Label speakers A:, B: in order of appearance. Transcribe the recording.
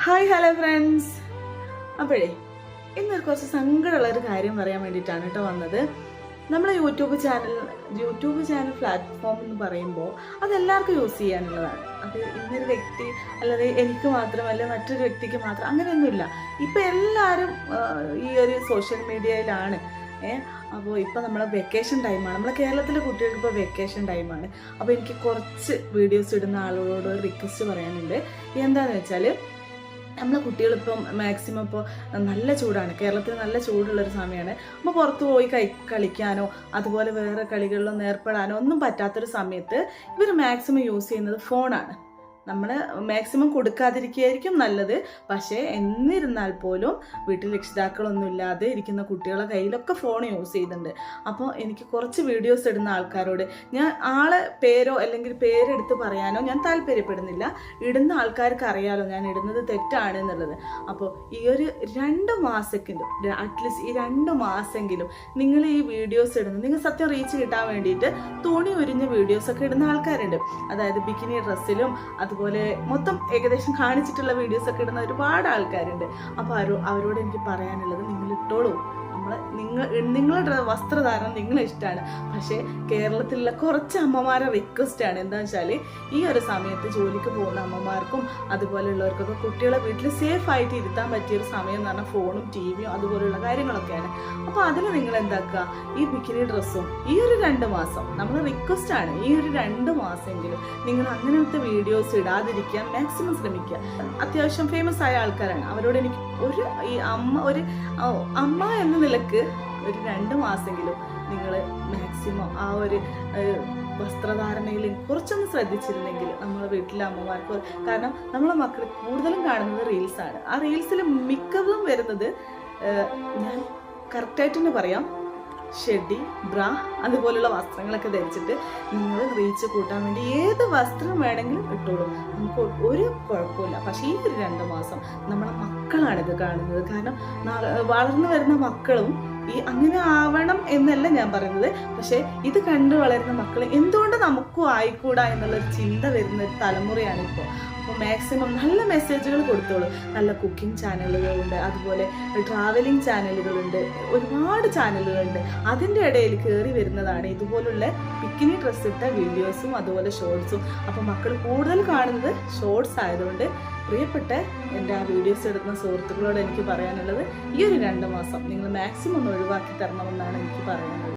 A: Hi hello friends. അപ്പോഴേ ഇന്നൊരു കുറച്ച് സങ്കടമുള്ളൊരു കാര്യം പറയാൻ വേണ്ടിയിട്ടാണ് കേട്ടോ വന്നത്. നമ്മളെ യൂട്യൂബ് ചാനൽ പ്ലാറ്റ്ഫോം എന്ന് പറയുമ്പോൾ അതെല്ലാവർക്കും യൂസ് ചെയ്യാനുള്ളതാണ്. അത് ഇന്നൊരു വ്യക്തി അല്ലാതെ എനിക്ക് മാത്രമല്ല മറ്റൊരു വ്യക്തിക്ക് മാത്രം അങ്ങനെയൊന്നുമില്ല. ഇപ്പം എല്ലാവരും ഈ ഒരു സോഷ്യൽ മീഡിയയിലാണ്. അപ്പോൾ ഇപ്പോൾ നമ്മളെ വെക്കേഷൻ ടൈമാണ്, നമ്മളെ കേരളത്തിലെ കുട്ടികൾക്ക് ഇപ്പോൾ വെക്കേഷൻ ടൈമാണ്. അപ്പോൾ എനിക്ക് കുറച്ച് വീഡിയോസ് ഇടുന്ന ആളുകളോട് ഒരു റിക്വസ്റ്റ് പറയാനുണ്ട്. എന്താണെന്ന് വെച്ചാൽ നമ്മളെ കുട്ടികളിപ്പം മാക്സിമം ഇപ്പോൾ നല്ല ചൂടാണ്, കേരളത്തിൽ നല്ല ചൂടുള്ളൊരു സമയമാണ്. അപ്പോൾ പുറത്ത് പോയി കളിക്കാനോ അതുപോലെ വേറെ കളികളിലൊന്നും ഏർപ്പെടാനോ ഒന്നും പറ്റാത്തൊരു സമയത്ത് ഇവർ മാക്സിമം യൂസ് ചെയ്യുന്നത് ഫോണാണ്. നമ്മൾ മാക്സിമം കൊടുക്കാതിരിക്കുകയായിരിക്കും നല്ലത്. പക്ഷേ എന്നിരുന്നാൽ പോലും വീട്ടിൽ രക്ഷിതാക്കളൊന്നും ഇല്ലാതെ ഇരിക്കുന്ന കുട്ടികളെ കയ്യിലൊക്കെ ഫോൺ യൂസ് ചെയ്യുന്നുണ്ട്. അപ്പോൾ എനിക്ക് കുറച്ച് വീഡിയോസ് ഇടുന്ന ആൾക്കാരോട് ഞാൻ ആളെ പേരോ അല്ലെങ്കിൽ പേരെടുത്ത് പറയാനോ ഞാൻ താല്പര്യപ്പെടുന്നില്ല. ഇടുന്ന ആൾക്കാർക്ക് അറിയാലോ ഞാൻ ഇടുന്നത് തെറ്റാണ് എന്നുള്ളത്. അപ്പോൾ ഈ ഒരു 2 മാസമെങ്കിലും അറ്റ്ലീസ്റ്റ് ഈ 2 മാസമെങ്കിലും നിങ്ങൾ ഈ വീഡിയോസ് ഇടുന്നത്, നിങ്ങൾ സത്യം റീച്ച് കിട്ടാൻ വേണ്ടിയിട്ട് തുണി ഉരിഞ്ഞ വീഡിയോസൊക്കെ ഇടുന്ന ആൾക്കാരുണ്ട്. അതായത് ബിക്കിനി ഡ്രസ്സിലും അതുപോലെ മൊത്തം ഏകദേശം കാണിച്ചിട്ടുള്ള വീഡിയോസൊക്കെ ഇടുന്ന ഒരുപാട് ആൾക്കാരുണ്ട്. അപ്പോൾ അവരോട് എനിക്ക് പറയാനുള്ളത്, നിങ്ങൾ ഇട്ടോളൂ. നിങ്ങളുടെ വസ്ത്രധാരണം നിങ്ങളെ ഇഷ്ടമാണ്. പക്ഷേ കേരളത്തിലുള്ള കുറച്ച് അമ്മമാരെ റിക്വസ്റ്റാണ് എന്താണെന്ന് വെച്ചാൽ, ഈ ഒരു സമയത്ത് ജോലിക്ക് പോകുന്ന അമ്മമാർക്കും അതുപോലെയുള്ളവർക്കൊക്കെ കുട്ടികളെ വീട്ടിൽ സേഫ് ആയിട്ട് ഇരുത്താൻ പറ്റിയൊരു സമയം എന്ന് പറഞ്ഞാൽ ഫോണും ടിവിയും അതുപോലെയുള്ള കാര്യങ്ങളൊക്കെയാണ്. അപ്പോൾ അതിൽ നിങ്ങൾ എന്താക്കുക, ഈ ബിക്കിനി ഡ്രസ്സും ഈ ഒരു 2 മാസം നമ്മൾ റിക്വസ്റ്റാണ്, ഈ ഒരു 2 മാസമെങ്കിലും നിങ്ങൾ അങ്ങനത്തെ വീഡിയോസ് ഇടാതിരിക്കാൻ മാക്സിമം ശ്രമിക്കുക. അത്യാവശ്യം ഫേമസ് ആയ ആൾക്കാരാണ്, അവരോട് എനിക്ക് ഈ അമ്മ എന്ന നിലക്ക് ഒരു 2 മാസമെങ്കിലും നിങ്ങൾ മാക്സിമം ആ ഒരു വസ്ത്രധാരണയിൽ കുറച്ചൊന്ന് ശ്രദ്ധിച്ചിരുന്നെങ്കിൽ നമ്മളെ വീട്ടിലെ അമ്മമാർക്ക്. കാരണം നമ്മളെ മക്കൾ കൂടുതലും കാണുന്നത് റീൽസാണ്. ആ റീൽസിൽ മിക്കതും വരുന്നത് ഞാൻ കറക്റ്റായിട്ട് തന്നെ പറയാം, ഷെഡി, ബ്രാ അതുപോലുള്ള വസ്ത്രങ്ങളൊക്കെ ധരിച്ചിട്ട് നിങ്ങൾ റീച്ച് കൂട്ടാൻ വേണ്ടി ഏത് വസ്ത്രം വേണമെങ്കിലും ഇട്ടോളൂ, നമുക്ക് ഒരു കുഴപ്പമില്ല. പക്ഷേ ഈ ഒരു 2 മാസം നമ്മളെ മക്കളാണിത് കാണുന്നത്. കാരണം വളർന്നു വരുന്ന മക്കളും അങ്ങനെ ആവണം എന്നല്ല ഞാൻ പറയുന്നത്, പക്ഷേ ഇത് കണ്ടു വളരുന്ന മക്കൾ എന്തുകൊണ്ട് നമുക്കും ആയിക്കൂടാ എന്നുള്ളൊരു ചിന്ത വരുന്ന ഒരു തലമുറയാണ് ഇപ്പോൾ. അപ്പോൾ മാക്സിമം നല്ല മെസ്സേജുകൾ കൊടുത്തോളൂ. നല്ല കുക്കിംഗ് ചാനലുകളുണ്ട്, അതുപോലെ ട്രാവലിംഗ് ചാനലുകളുണ്ട്, ഒരുപാട് ചാനലുകളുണ്ട്. അതിൻ്റെ ഇടയിൽ കയറി വരുന്നതാണ് ഇതുപോലുള്ള ബിക്കിനി ഡ്രസ് ഇട്ട വീഡിയോസും അതുപോലെ ഷോർട്സും. അപ്പോൾ മക്കൾ കൂടുതൽ കാണുന്നത് ഷോർട്സ് ആയതുകൊണ്ട് പ്രിയപ്പെട്ട എൻ്റെ ആ വീഡിയോസ് എടുക്കുന്ന സുഹൃത്തുക്കളോട് എനിക്ക് പറയാനുള്ളത്, ഈ ഒരു 2 മാസം നിങ്ങൾ മാക്സിമം ഒന്ന് ഒഴിവാക്കി തരണമെന്നാണ് എനിക്ക് പറയാനുള്ളത്.